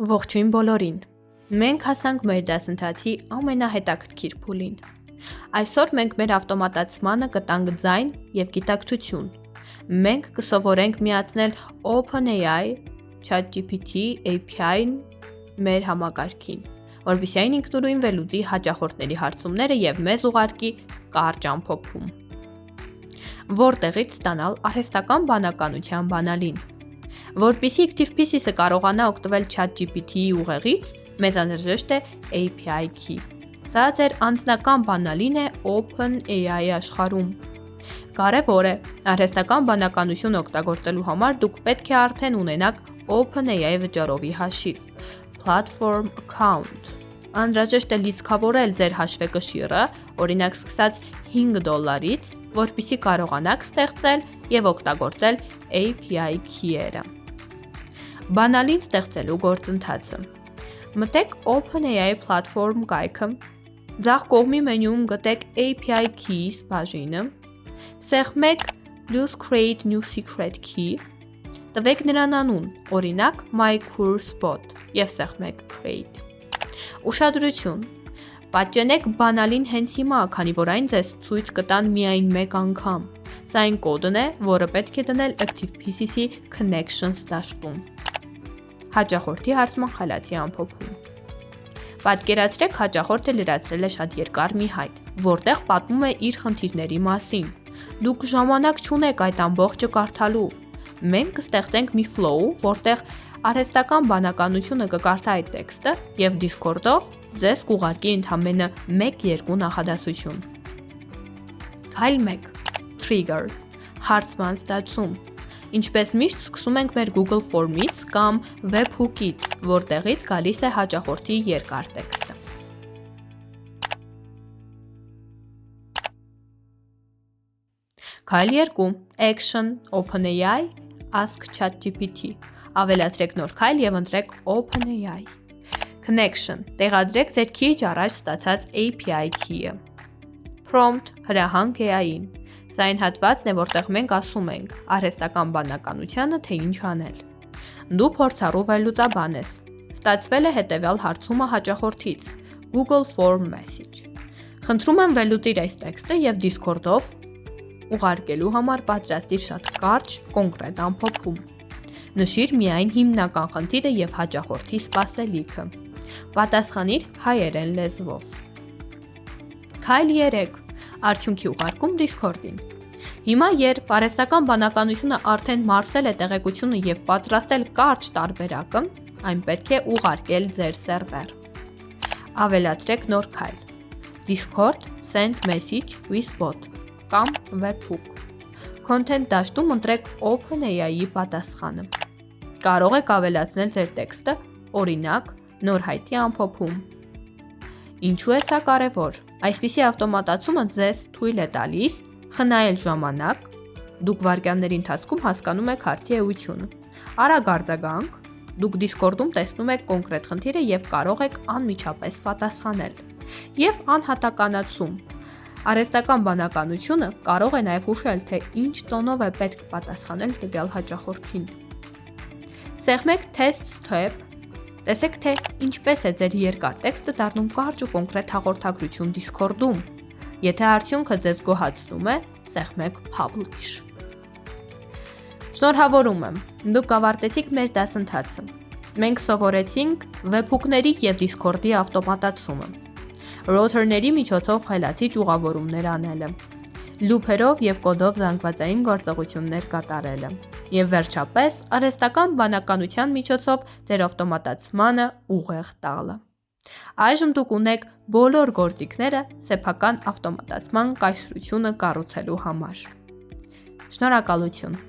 Ողջույն բոլորին։ Մենք հասանք մեր դասընթացի ամենահետաքրքիր փուլին։ Այսօր մենք մեր ավտոմատացմանը կտանք ձայն եւ գիտակցություն։ Մենք կսովորենք միացնել OpenAI ChatGPT API-ն մեր համակարգին, որպեսզի այն ինքնուրույն վերլուծի հաճախորդների հարցումները եւ մեզ ուղարկի կարճ ամփոփում։ Որտեղից ստանալ արհեստական բանականության բանալին։ Որպեսզի ActivePieces-ը կարողանա օգտվել ChatGPT-ի ուղեղից, մեզ անհրաժեշտ է API key։ Սա ձեր անձնական բանալին է OpenAI աշխարհում։ Կարևոր է, արհեստական բանականություն օգտագործելու համար դուք պետք է արդեն ունենաք OpenAI վճարովի հաշիվ, Platform Account։ Անհրաժեշտ է լիցքավորել ձեր հաշվեկշիռը, օրինակ սկսած $5-ից, որպեսզի կարողանաք ստեղծել եւ օգտագործել API key-երը։ Բանալին ստեղծելու գործընթացը։ Մտեք OpenAI Platform կայքը, ձախ կողմի մենյուում գտեք API Keys բաժինը, սեղմեք Plus Create New Secret Key, տվեք նրան անուն, օրինակ My Course Bot եւ սեղմեք Create։ Ուշադրություն։ Պատճենեք բանալին հենց հիմա, քանի որ այն ձեզ ցույց կտան միայն մեկ անգամ։ Սա այն կոդն է, որը պետք է դնել ActivePieces-ի Connections դաշտում։ Հաճախորդի հարցման խելացի ամփոփում։ Պատկերացրեք, հաճախորդը լրացրել է շատ երկար մի հայտ, որտեղ պատմում է իր խնդիրների մասին։ Դուք ժամանակ չունեք այդ ամբողջը կարդալու։ Մենք կստեղծենք մի flow, որտեղ արհեստական բանականությունը կկարդա այդ տեքստը եւ Discord-ով ձեզ կուղարկի ընդամենը 1-2 նախադասություն։ Քայլ 1. Trigger. Հարցման ստացում։ Ինչպես միշտ սկսում ենք մեր Google Form-ից կամ Webhook-ից, որտեղից գալիս է հաճախորդի երկար տեքստը։ Քայլ 2. Action. OpenAI. Ask ChatGPT. Ավելացրեք նոր քայլ եւ ընտրեք OpenAI. Connection. Տեղադրեք ձեր քիչ առաջ ստացած API key-ը։ Prompt. Հրահանգ AI-ին։ Սա այն հատվածն է, որտեղ մենք ասում ենք արհեստական բանականությանը, թե ինչ անել։ Դու փորձառու վերլուծաբան ես։ Ստացվել է հետևյալ հարցումը հաճախորդից. Google Form Message։ Խնդրում եմ վերլուծիր այս տեքստը եւ Discord-ով ուղարկելու համար պատրաստիր շատ կարճ, կոնկրետ ամփոփում։ Նշիր միայն հիմնական խնդիրը եւ հաճախորդի սպասելիքը։ Պատասխանիր հայերեն լեզվով։ Քայլ 3. Արդյունքի ուղարկում Discord-ին։ Հիմա երբ արհեստական բանականությունը արդեն մարսել է տեղեկությունը եւ պատրաստել կարճ տարբերակը, այն պետք է ուղարկել ձեր սերվեր։ Ավելացրեք նոր քայլ. Discord send message with bot կամ webhook։ Content դաշտում ընտրեք OpenAI-ի պատասխանը։ Կարող եք ավելացնել ձեր տեքստը, օրինակ, նոր հայտի ամփոփում։ Ինչու է սա կարևոր։ Այսպիսի ավտոմատացումը ձեզ թույլ է տալիս խնայել ժամանակ, դուք վայրկյանների ընթացքում հասկանում եք հարցի էությունը։ Արագ արձագանք, դուք Discord-ում տեսնում եք կոնկրետ խնդիրը եւ կարող եք անմիջապես պատասխանել։ Եվ անհատականացում։ Արհեստական բանականությունը կարող է նաեւ հուշել, թե ինչ տոնով է պետք պատասխանել տվյալ հաճախորդին։ Սեղմեք Test Step. Տեսեք, թե ինչպես է ձեր երկար տեքստը դառնում կարճ ու կոնկրետ հաղորդագրություն Discord-ում։ Եթե արդյունքը ձեզ գոհացնում է, սեղմեք Publish։ Շնորհավորում եմ, դուք ավարտեցիք մեր դասընթացը։ Մենք սովորեցինք Webhook-ների եւ Discord-ի ավտոմատացումը, Router-ների միջոցով խելացի ճյուղավորումներ անելը, լուփերով եւ կոդով զանգվածային գործողություններ կատարելը, եւ վերջապես արհեստական բանականության միջոցով ձեր ավտոմատացմանը ուղեղ տալը։ Այժմ դուք ունեք բոլոր գործիքները սեփական ավտոմատացման կայսրությունը կառուցելու համար։ Շնորհակալություն։